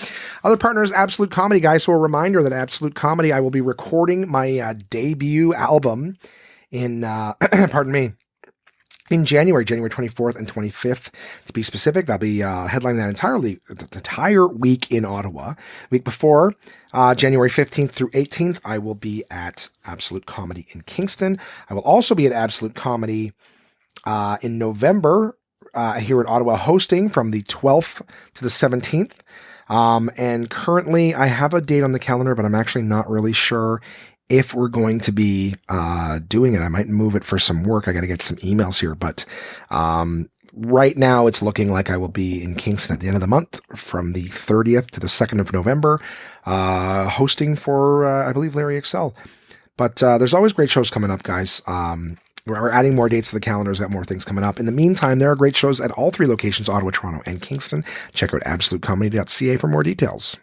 Other partners, Absolute Comedy, guys. So a reminder that Absolute Comedy, I will be recording my debut album in, in January 24th and 25th, to be specific. I'll be headlining that entire week in Ottawa. Week before, January 15th through 18th, I will be at Absolute Comedy in Kingston. I will also be at Absolute Comedy in November here in Ottawa, hosting from the 12th to the 17th. And currently, I have a date on the calendar, but I'm actually not really sure if we're going to be doing it. I might move it for some work. I got to get some emails here, but right now it's looking like I will be in Kingston at the end of the month from the 30th to the 2nd of November, hosting for, I believe, Larry Excel. But there's always great shows coming up, guys. We're adding more dates to the calendars, got more things coming up. In the meantime, there are great shows at all 3 locations, Ottawa, Toronto, and Kingston. Check out absolutecomedy.ca for more details.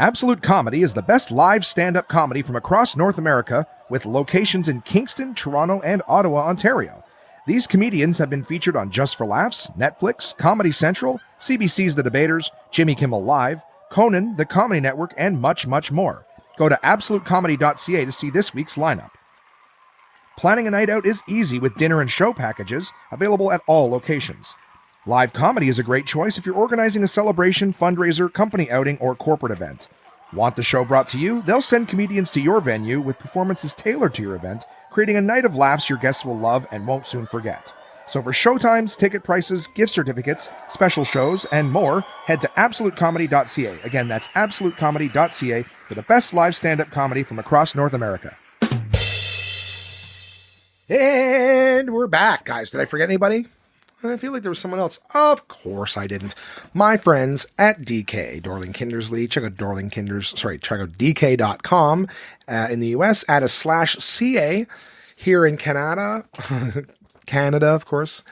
Absolute Comedy is the best live stand-up comedy from across North America, with locations in Kingston, Toronto, and Ottawa, Ontario. These comedians have been featured on Just for Laughs, Netflix, Comedy Central, CBC's The Debaters, Jimmy Kimmel Live, Conan, The Comedy Network, and much, much more. Go to absolutecomedy.ca to see this week's lineup. Planning a night out is easy with dinner and show packages, available at all locations. Live comedy is a great choice if you're organizing a celebration, fundraiser, company outing, or corporate event. Want the show brought to you? They'll send comedians to your venue with performances tailored to your event, creating a night of laughs your guests will love and won't soon forget. So for showtimes, ticket prices, gift certificates, special shows, and more, head to absolutecomedy.ca. Again, that's absolutecomedy.ca for the best live stand-up comedy from across North America. And we're back, guys. Did I forget anybody? I feel like there was someone else. Of course I didn't. My friends at DK, Dorling Kindersley. Check out check out DK.com in the US. Add a /CA here in Canada. Canada, of course.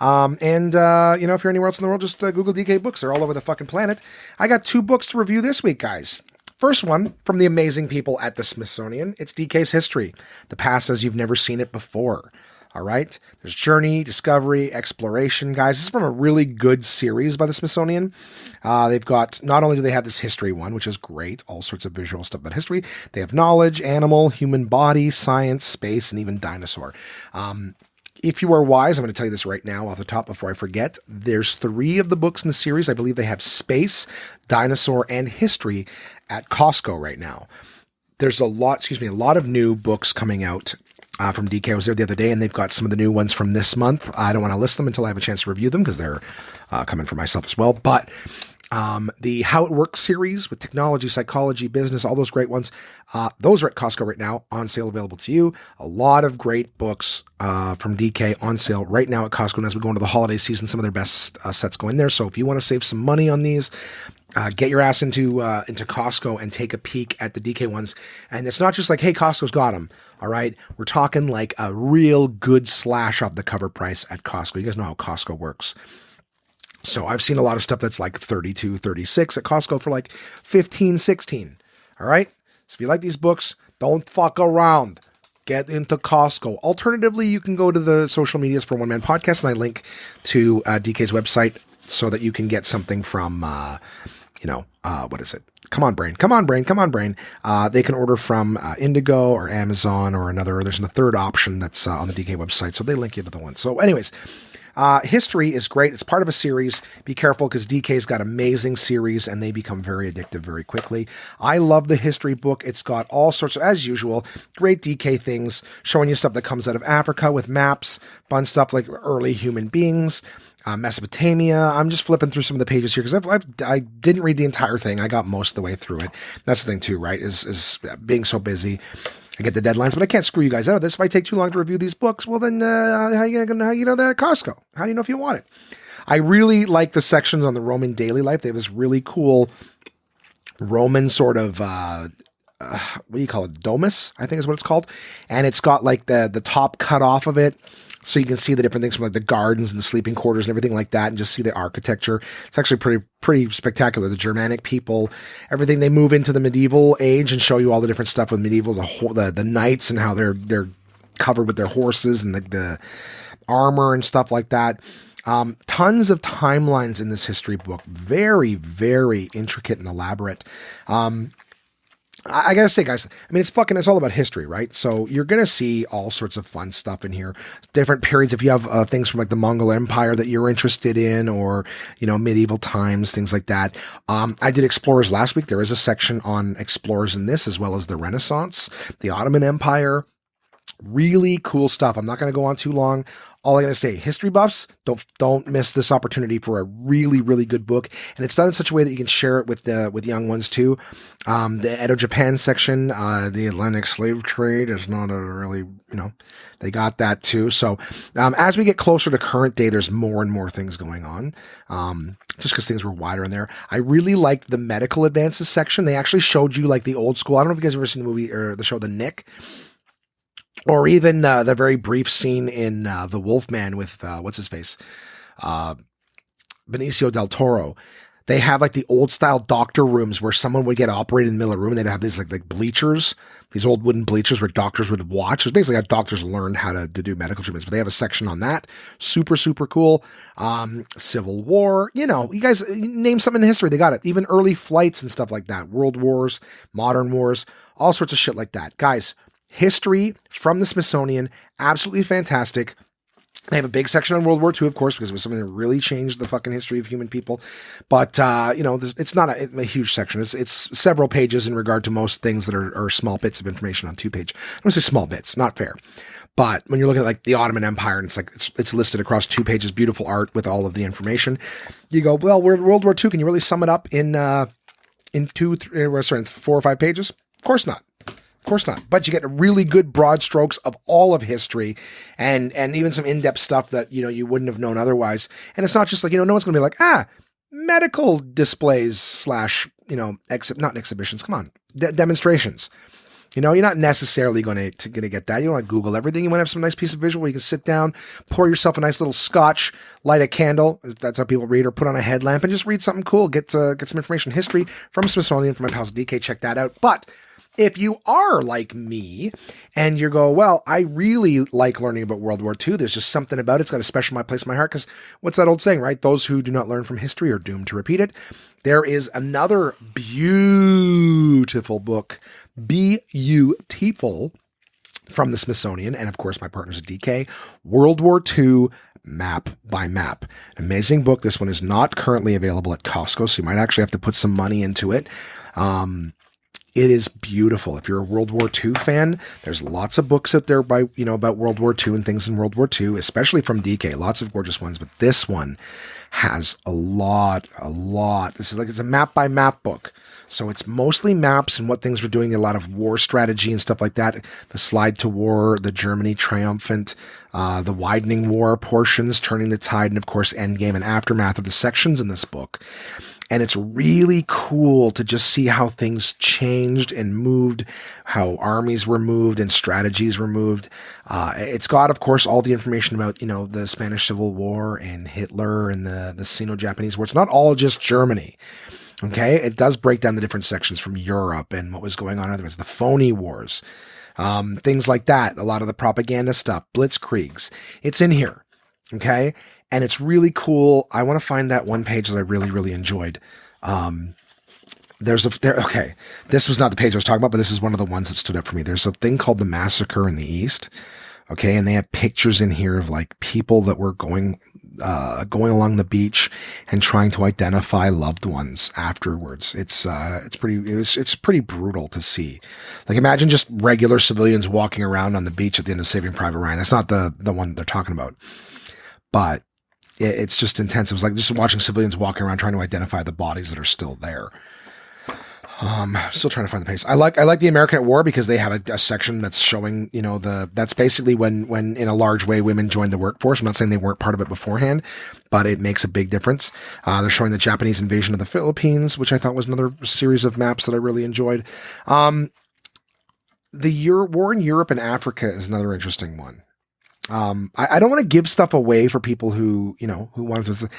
If you're anywhere else in the world, just Google DK Books. They're all over the fucking planet. I got 2 books to review this week, guys. First one, from the amazing people at the Smithsonian. It's DK's History, the past as you've never seen it before. All right. There's journey, discovery, exploration, guys. This is from a really good series by the Smithsonian. They've got, not only do they have this history one, which is great, all sorts of visual stuff about history, they have knowledge, animal, human body, science, space, and even dinosaur. If you are wise, I'm going to tell you this right now off the top before I forget. There's 3 of the books in the series. I believe they have space, dinosaur, and history at Costco right now. There's a lot of new books coming out from DK. I was there the other day, and they've got some of the new ones from this month. I don't want to list them until I have a chance to review them because they're coming from myself as well. But the How It Works series with technology, psychology, business, all those great ones, those are at Costco right now, on sale, available to you. A lot of great books from DK on sale right now at Costco. And as we go into the holiday season, some of their best sets go in there. So if you want to save some money on these, get your ass into Costco and take a peek at the DK ones. And it's not just like, hey, Costco's got them. All right. We're talking like a real good slash off the cover price at Costco. You guys know how Costco works. So I've seen a lot of stuff that's like 32, 36 at Costco for like 15, 16. All right. So if you like these books, don't fuck around. Get into Costco. Alternatively, you can go to the social medias for One Man Podcast, and I link to DK's website so that you can get something from, what is it? Come on, brain. They can order from Indigo or Amazon or there's a third option that's on the DK website. So they link you to the one. So anyways, history is great. It's part of a series. Be careful because DK's got amazing series and they become very addictive very quickly. I love the history book. It's got all sorts of, as usual, great DK things, showing you stuff that comes out of Africa with maps, fun stuff like early human beings, Mesopotamia. I'm just flipping through some of the pages here because I didn't read the entire thing. I got most of the way through it. That's the thing too, right? Is being so busy. I get the deadlines, but I can't screw you guys out of this. If I take too long to review these books, well then, how you know they're at Costco? How do you know if you want it? I really like the sections on the Roman daily life. They have this really cool Roman sort of, what do you call it? Domus, I think is what it's called. And it's got like the top cut off of it. So you can see the different things from like the gardens and the sleeping quarters and everything like that, and just see the architecture. It's actually pretty spectacular. The Germanic people, everything, they move into the medieval age and show you all the different stuff with medieval, the knights and how they're covered with their horses and the armor and stuff like that. Tons of timelines in this history book. Very, very intricate and elaborate. I gotta say, guys, I mean, it's all about history, right? So you're going to see all sorts of fun stuff in here, different periods. If you have things from like the Mongol Empire that you're interested in, or, medieval times, things like that. I did explorers last week. There is a section on explorers in this, as well as the Renaissance, the Ottoman Empire. Really cool stuff. I'm not going to go on too long. All I'm going to say, history buffs, don't miss this opportunity for a really, really good book. And it's done in such a way that you can share it with young ones too. The Edo-Japan section, the Atlantic slave trade is not a really, they got that too. So, as we get closer to current day, there's more and more things going on. Just because things were wider in there. I really liked the medical advances section. They actually showed you like the old school. I don't know if you guys have ever seen the movie or the show, The Nick. Or even the very brief scene in The Wolfman with, what's his face? Benicio del Toro. They have like the old style doctor rooms where someone would get operated in the middle of the room, and they'd have these like bleachers, these old wooden bleachers where doctors would watch. It's basically how doctors learned how to do medical treatments, but they have a section on that. Super, super cool. Civil War, you guys name something in history. They got it. Even early flights and stuff like that. World wars, modern wars, all sorts of shit like that. Guys, history from the Smithsonian, absolutely fantastic. They have a big section on World War II, of course, because it was something that really changed the fucking history of human people. But, it's not a huge section. It's several pages in regard to most things that are small bits of information on 2-page. I don't say small bits, not fair. But when you're looking at like the Ottoman Empire, and it's listed across 2 pages, beautiful art with all of the information, you go, well, World War II, can you really sum it up in 4 or 5 pages? Of course not. Of course not. But you get really good broad strokes of all of history and even some in-depth stuff that, you wouldn't have known otherwise. And it's not just like, no one's going to be like, medical displays / not exhibitions. Come on. Demonstrations. You're not necessarily going to get that. You don't want to Google everything. You want to have some nice piece of visual where you can sit down, pour yourself a nice little scotch, light a candle. That's how people read, or put on a headlamp and just read something cool. Get some information. History from Smithsonian, from my pals at DK. Check that out. But if you are like me and you go, well, I really like learning about World War II. There's just something about it. It's got a special place in my heart, because what's that old saying, right? Those who do not learn from history are doomed to repeat it. There is another beautiful book, beautiful, from the Smithsonian, and of course my partners at DK, World War II Map by Map. Amazing book. This one is not currently available at Costco, so you might actually have to put some money into it. It is beautiful. If you're a World War II fan, there's lots of books out there about World War II and things in World War II, especially from DK. Lots of gorgeous ones, but this one has a lot. This is like, it's a map by map book. So it's mostly maps and what things were doing, a lot of war strategy and stuff like that. The slide to war, the Germany triumphant, the widening war portions, turning the tide, and of course, endgame and aftermath of the sections in this book. And it's really cool to just see how things changed and moved, how armies were moved and strategies were moved. It's got, of course, all the information about, the Spanish Civil War and Hitler and the Sino-Japanese War. It's not all just Germany. Okay. It does break down the different sections from Europe and what was going on. Otherwise, the phony wars, things like that. A lot of the propaganda stuff, blitzkriegs. It's in here. Okay. And it's really cool. I want to find that one page that I really, really enjoyed. Okay. This was not the page I was talking about, but this is one of the ones that stood up for me. There's a thing called the Massacre in the East. Okay. And they have pictures in here of like people that were going along the beach and trying to identify loved ones afterwards. It's pretty brutal to see. Like, imagine just regular civilians walking around on the beach at the end of Saving Private Ryan. That's not the one they're talking about, but it's just intense. It was like just watching civilians walking around trying to identify the bodies that are still there. Still trying to find the page. I like the American at War because they have a section that's showing, that's basically when in a large way women joined the workforce. I'm not saying they weren't part of it beforehand, but it makes a big difference. They're showing the Japanese invasion of the Philippines, which I thought was another series of maps that I really enjoyed. The war in Europe and Africa is another interesting one. I don't want to give stuff away for people who want to,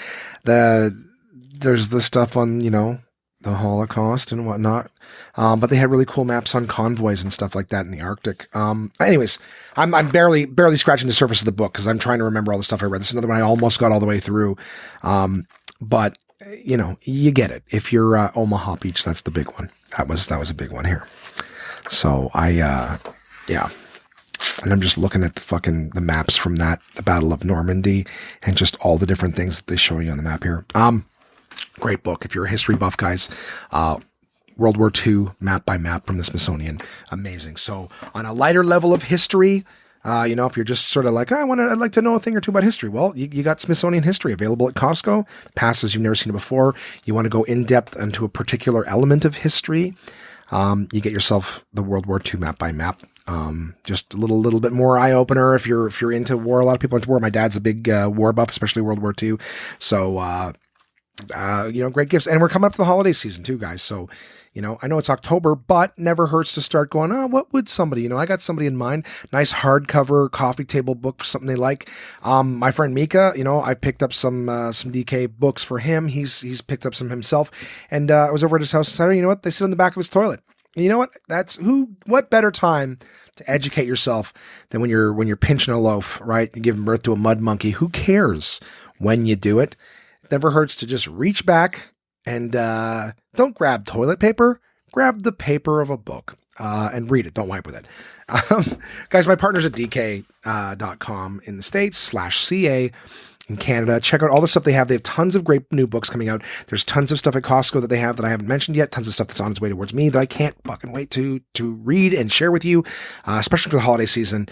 there's the stuff on, the Holocaust and whatnot. But they had really cool maps on convoys and stuff like that in the Arctic. Anyways, I'm barely scratching the surface of the book because I'm trying to remember all the stuff I read. This is another one I almost got all the way through. But you get it. If you're Omaha Beach, that's the big one. That was a big one here. So yeah. And I'm just looking at the maps from the Battle of Normandy and just all the different things that they show you on the map here. Great book. If you're a history buff, guys, World War II map by map from the Smithsonian. Amazing. So on a lighter level of history, if you're just sort of like, I'd like to know a thing or two about history. Well, you got Smithsonian history available at Costco, passes you've never seen it before. You want to go in depth into a particular element of history. You get yourself the World War II map by map. Just a little bit more eye opener if you're into war. A lot of people are into war. My dad's a big war buff, especially World War II. So, great gifts. And we're coming up to the holiday season too, guys. So, I know it's October, but never hurts to start going, what would somebody, I got somebody in mind, nice hardcover coffee table book for something they like. My friend Mika, I picked up some DK books for him. He's picked up some himself, and I was over at his house and said, you know what? They sit on the back of his toilet. And you know what? What better time to educate yourself than when you're pinching a loaf, right? You're giving birth to a mud monkey. Who cares when you do it? It never hurts to just reach back and don't grab toilet paper. Grab the paper of a book and read it. Don't wipe with it. Guys, my partners at DK.com in the States /CA in Canada. Check out all the stuff they have. They have tons of great new books coming out. There's tons of stuff at Costco that they have that I haven't mentioned yet. Tons of stuff that's on its way towards me that I can't fucking wait to read and share with you, especially for the holiday season.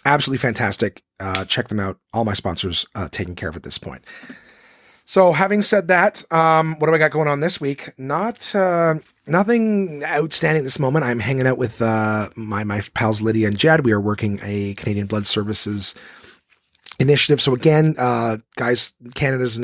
Absolutely fantastic. Check them out. All my sponsors taken care of at this point. So having said that, what do I got going on this week? Nothing outstanding at this moment. I'm hanging out with my pals Lydia and Jed. We are working a Canadian Blood Services initiative. So again, guys, Canada's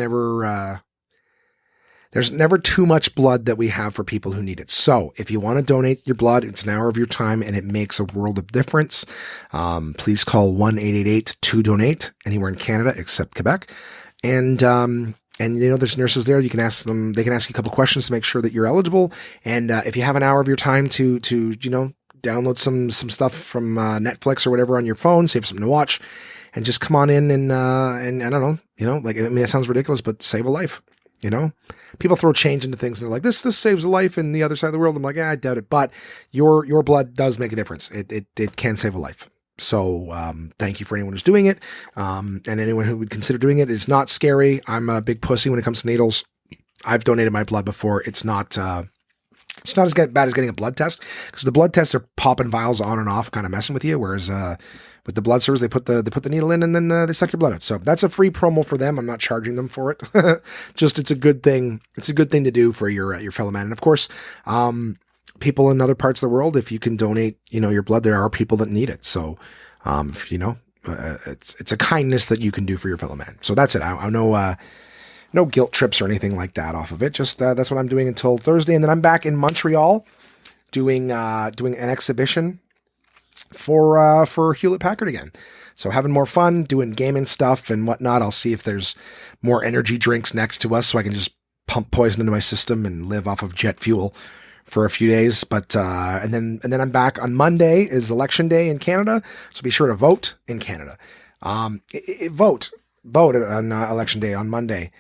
there's never too much blood that we have for people who need it. So if you want to donate your blood, it's an hour of your time and it makes a world of difference. Please call 1-888-2-DONATE anywhere in Canada except Quebec. And there's nurses there. You can ask them, they can ask you a couple questions to make sure that you're eligible. And, if you have an hour of your time to download some stuff from, Netflix or whatever on your phone, save something to watch and just come on in and I don't know, it sounds ridiculous, but save a life, people throw change into things and they're like, this saves a life in the other side of the world. I'm like, I doubt it, but your blood does make a difference. It can save a life. So, thank you for anyone who's doing it. And anyone who would consider doing it. It's not scary. I'm a big pussy when it comes to needles. I've donated my blood before. It's not It's not as bad as getting a blood test, because the blood tests are popping vials on and off, kind of messing with you. Whereas with the blood service, they put the needle in and then they suck your blood out. So that's a free promo for them. I'm not charging them for it. Just it's a good thing. It's a good thing to do for your fellow man. And of course, people in other parts of the world, if you can donate, your blood, there are people that need it. So, it's a kindness that you can do for your fellow man. So that's it. I know. No guilt trips or anything like that off of it. Just that's what I'm doing until Thursday, and then I'm back in Montreal doing an exhibition for Hewlett Packard again. So having more fun, doing gaming stuff and whatnot. I'll see if there's more energy drinks next to us, so I can just pump poison into my system and live off of jet fuel for a few days. But and then I'm back on Monday is election day in Canada, so be sure to vote in Canada. Vote on election day on Monday.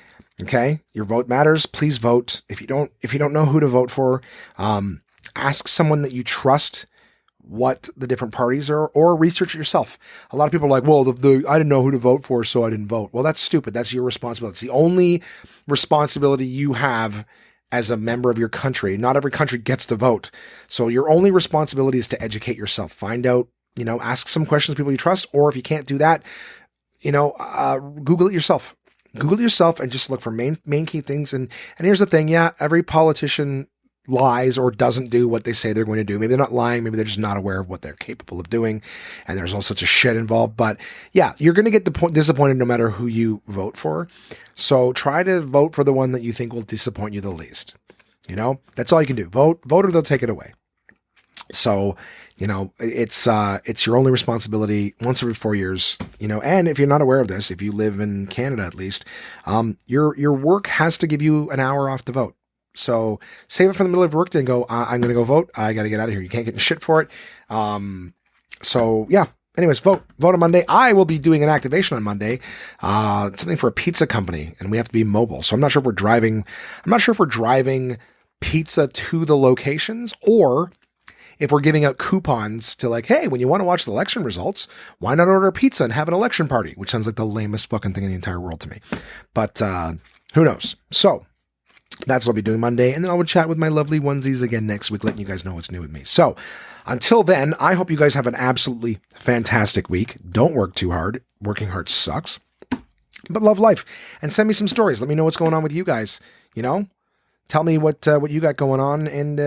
Okay, your vote matters. Please vote. If you don't know who to vote for, ask someone that you trust what the different parties are, or research it yourself. A lot of people are like, well, I didn't know who to vote for, so I didn't vote. Well, that's stupid. That's your responsibility. It's the only responsibility you have as a member of your country. Not every country gets to vote. So your only responsibility is to educate yourself. Find out, ask some questions to people you trust, or if you can't do that, Google it yourself. Google yourself and just look for main key things. And here's the thing. Yeah, every politician lies or doesn't do what they say they're going to do. Maybe they're not lying. Maybe they're just not aware of what they're capable of doing. And there's all sorts of shit involved. But yeah, you're going to get disappointed no matter who you vote for. So try to vote for the one that you think will disappoint you the least. That's all you can do. Vote or they'll take it away. So, it's your only responsibility once every 4 years, and if you're not aware of this, if you live in Canada, at least, your work has to give you an hour off to vote. So save it for the middle of your work day and go, I'm going to go vote. I got to get out of here. You can't get in shit for it. So yeah, anyways, vote on Monday. I will be doing an activation on Monday, something for a pizza company, and we have to be mobile. So I'm not sure if we're driving pizza to the locations, or if we're giving out coupons to hey, when you want to watch the election results, why not order a pizza and have an election party? Which sounds like the lamest fucking thing in the entire world to me. But who knows? So that's what I'll be doing Monday. And then I will chat with my lovely onesies again next week, letting you guys know what's new with me. So until then, I hope you guys have an absolutely fantastic week. Don't work too hard. Working hard sucks. But love life. And send me some stories. Let me know what's going on with you guys. Tell me what you got going on, and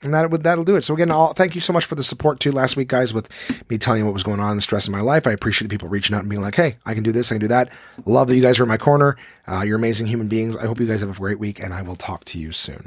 and that'll do it. So again, thank you so much for the support too last week, guys, with me telling you what was going on, the stress in my life. I appreciate people reaching out and being like, hey, I can do this, I can do that. Love that you guys are in my corner. You're amazing human beings. I hope you guys have a great week, and I will talk to you soon.